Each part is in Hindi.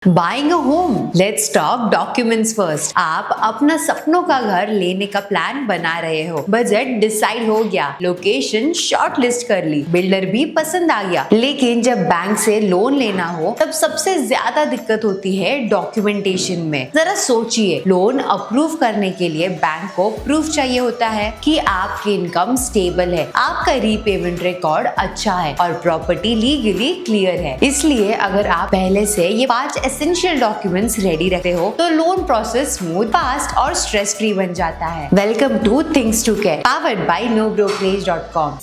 Buying a home, let's talk documents first. आप अपना सपनों का घर लेने का प्लान बना रहे हो, बजट डिसाइड हो गया, लोकेशन शॉर्ट लिस्ट कर ली, बिल्डर भी पसंद आ गया, लेकिन जब बैंक से लोन लेना हो तब सबसे ज्यादा दिक्कत होती है डॉक्यूमेंटेशन में। जरा सोचिए, लोन अप्रूव करने के लिए बैंक को प्रूफ चाहिए होता है कि आपकी इनकम स्टेबल है, आपका रीपेमेंट रिकॉर्ड अच्छा है और प्रॉपर्टी लीगली क्लियर है। इसलिए अगर आप पहले से ये 5 एसेंशियल डॉक्यूमेंट्स रेडी रखते हो तो लोन प्रोसेस स्मूथ, फास्ट और स्ट्रेस फ्री बन जाता है। Welcome to things to care, powered by nobrokerage.com।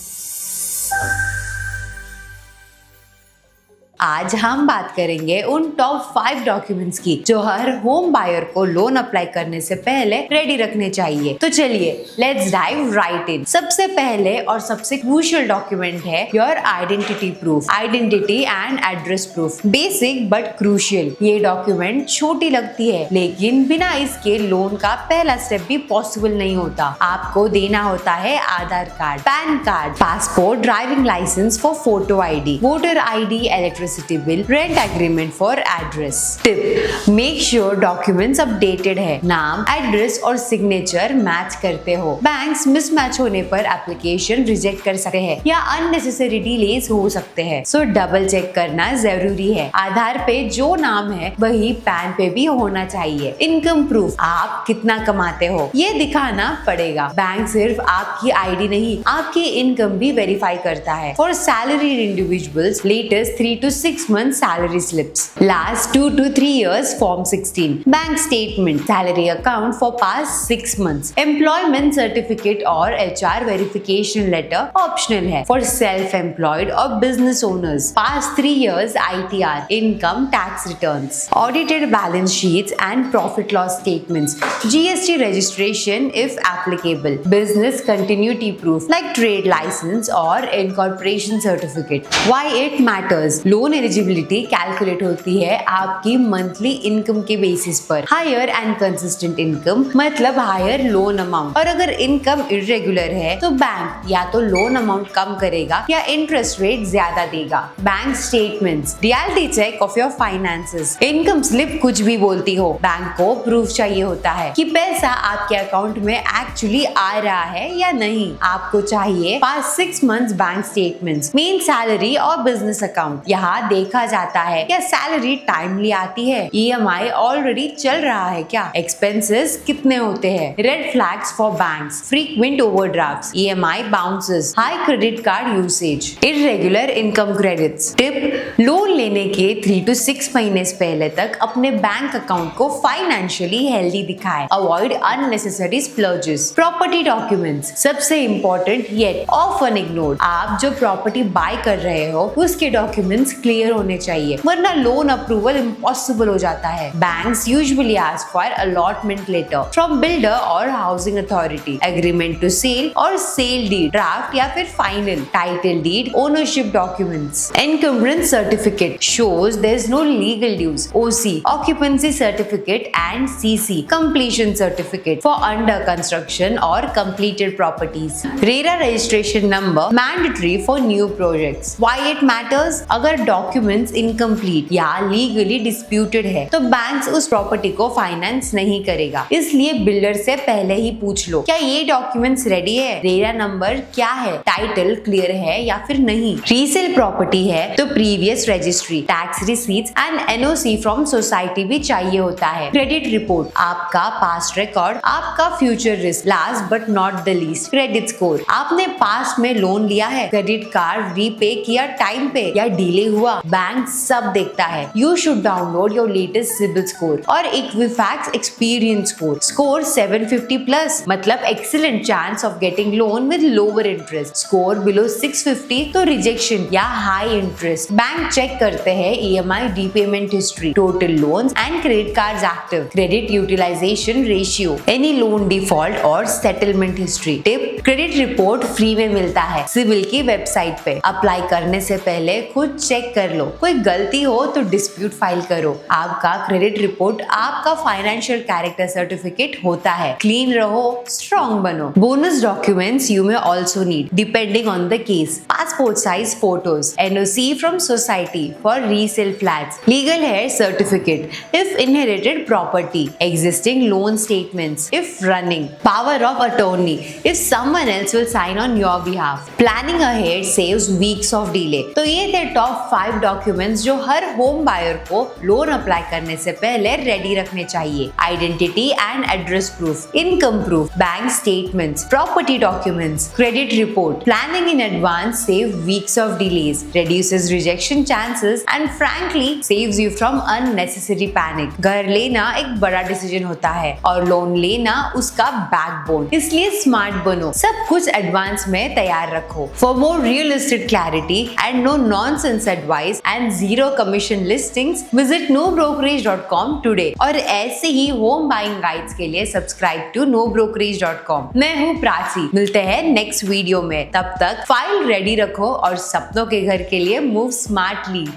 आज हम बात करेंगे उन टॉप 5 डॉक्यूमेंट्स की जो हर होम बायर को लोन अप्लाई करने से पहले रेडी रखने चाहिए। तो चलिए लेट्स डाइव राइट इन। सबसे पहले और सबसे क्रूशियल डॉक्यूमेंट है your identity proof, identity and address proof. Basic but crucial. ये डॉक्यूमेंट छोटी लगती है लेकिन बिना इसके लोन का पहला स्टेप भी पॉसिबल नहीं होता। आपको देना होता है Aadhaar card, PAN card, passport, driving licence for photo ID, voter ID, electricity bill, rent agreement for address. Tip, make sure documents updated है, नाम, एड्रेस और सिग्नेचर मैच करते हो। बैंक्स मिसमैच होने पर एप्लीकेशन रिजेक्ट कर सकते हैं या अननेसेसरी डिलेज हो सकते हैं, सो डबल चेक करना जरूरी है। आधार पे जो नाम है वही पैन पे भी होना चाहिए। इनकम प्रूफ, आप कितना कमाते हो ये दिखाना पड़ेगा। बैंक सिर्फ आपकी आईडी नहीं, आपकी इनकम भी वेरीफाई करता है। For salaried individuals, latest 3 to 6 months salary slips, last 2 to 3 years form 16, bank statement, salary account for past 6 months, employment certificate और HR verification letter optional है। For self-employed or business owners, past 3 years ITR, income tax returns, audited balance sheets and profit loss statements, GST registration if applicable, business continuity proof like trade license or incorporation certificate। Why it matters? Loan eligibility calculate होती है आपकी मंथली इनकम के बेसिस पर। हायर एंड कंसिस्टेंट इनकम मतलब हायर लोन अमाउंट, और अगर इनकम इरेगुलर है तो बैंक या तो लोन अमाउंट कम करेगा या इंटरेस्ट रेट ज्यादा देगा। Bank statements, reality check of your finances. Income slip कुछ भी बोलती हो, बैंक को प्रूफ चाहिए होता है कि पैसा आपके अकाउंट में एक्चुअली आ रहा है या नहीं। आपको चाहिए past 6 months bank statements, main salary और बिजनेस अकाउंट। यहाँ देखा जाता है क्या सैलरी टाइमली आती है, EMI ऑलरेडी चल रहा है क्या, एक्सपेंसेस कितने होते हैं। Red flags for banks, frequent overdrafts, EMI bounces, high credit card usage, irregular income credits. Tip, loan लेने के 3 to 6 महीने पहले तक अपने बैंक अकाउंट को फाइनेंशियली हेल्दी दिखाएं। Avoid unnecessary splurges. Property documents, सबसे इंपॉर्टेंट येट ऑफन इग्नोर्ड। आप जो प्रॉपर्टी बाय कर रहे हो उसके डॉक्यूमेंट्स क्लियर होने चाहिए, वरना लोन अप्रूवल इम्पॉसिबल हो जाता है। Banks usually ask for allotment letter from builder और housing authority, agreement to sale और सेल डीड, ड्राफ्ट या फिर final, title deed, ownership documents. Encumbrance certificate shows there is no legal dues, OC, occupancy certificate and CC, completion certificate for under construction और completed properties. RERA registration number mandatory for new projects. Why it matters? अगर डॉक्यूमेंट्स इनकम्प्लीट या लीगली डिस्प्यूटेड है तो बैंक्स उस प्रॉपर्टी को फाइनेंस नहीं करेगा। इसलिए बिल्डर से पहले ही पूछ लो, क्या ये डॉक्यूमेंट्स रेडी है, रेरा नंबर क्या है, टाइटल क्लियर है या फिर नहीं। रीसेल प्रॉपर्टी है तो previous registry, tax receipts and NOC from society भी चाहिए होता है। क्रेडिट रिपोर्ट, आपका पास्ट रिकॉर्ड, आपका future risk. Last but not the least, credit score. आपने पास्ट में लोन लिया है, क्रेडिट कार्ड रीपे किया टाइम पे या डिले हुआ, बैंक सब देखता है। You should download your latest CIBIL score और इक्विफैक्स एक्सपीरियंस स्कोर 750 प्लस मतलब excellent chance of getting loan with lower interest. Score below 650 तो रिजेक्शन या हाई इंटरेस्ट। बैंक चेक करते हैं EMI repayment history, total loans and credit cards active, credit utilization ratio, any loan default और settlement history. Tip, credit report free में मिलता है सिविल की वेबसाइट पे। अप्लाई करने से पहले खुद चेक चेक कर लो, कोई गलती हो तो डिस्प्यूट फाइल करो। आपका क्रेडिट रिपोर्ट आपका फाइनेंशियल कैरेक्टर सर्टिफिकेट होता है। क्लीन रहो, स्ट्रॉन्ग बनो। Bonus documents you may also need depending on the case. Passport size photos, NOC from society for resale flats, legal heir certificate if inherited property, existing loan statements if running, power of attorney if someone else will sign on your behalf. Planning ahead saves weeks of delay. तो ये थे टॉप 5 डॉक्यूमेंट्स जो हर होम बायर को लोन अप्लाई करने से पहले रेडी रखने चाहिए। Identity and address proof, income proof, bank statements, property documents, credit report. Planning in advance save weeks of delays, reduces rejection chances and frankly saves you from unnecessary panic. घर लेना एक बड़ा डिसीजन होता है और लोन लेना उसका बैकबोन, इसलिए स्मार्ट बनो, सब कुछ एडवांस में तैयार रखो। For more realistic clarity and no nonsense advice and zero commission listings visit nobrokerage.com today. और ऐसे ही होम बाइंग गाइड्स के लिए सब्सक्राइब टू nobrokerage.com। मैं हूँ प्राची, मिलते हैं नेक्स्ट वीडियो में। तब तक फाइल रेडी रखो और सपनों के घर के लिए मूव स्मार्टली।